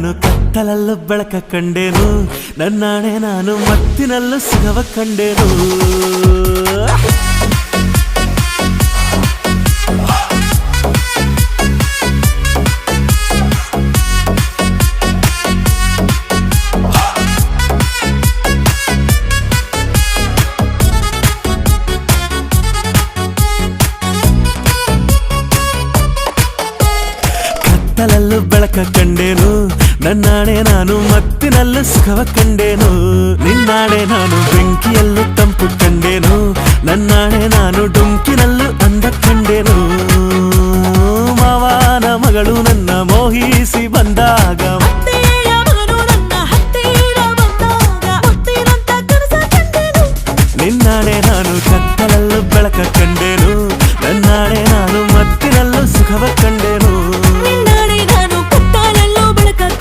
ನಾನು ಕತ್ತಲಲ್ಲೂ ಬೆಳಕ ಕಂಡೇನು ನನ್ನಾಣೆ ನಾನು ಮತ್ತಿನಲ್ಲೂ ಸುಖವ ಕಂಡೇನು ಕತ್ತಲಲ್ಲೂ ಬೆಳಕ ಕಂಡೇನು ನನ್ನಾಣೆ ನಾನು ಮತ್ತಿನಲ್ಲೂ ಸುಖವ ಕಂಡೇನು ನಿನ್ನಾಣೆ ನಾನು ಬೆಂಕಿಯಲ್ಲೂ ತಂಪು ಕಂಡೇನು ನನ್ನಾಣೆ ನಾನು ಡುಂಕಿನಲ್ಲೂ ಅಂದ ಕಂಡೇನು ಮಾವನ ಮಗಳು ನನ್ನ ಮೋಹಿಸಿ ಬಂದಾಗ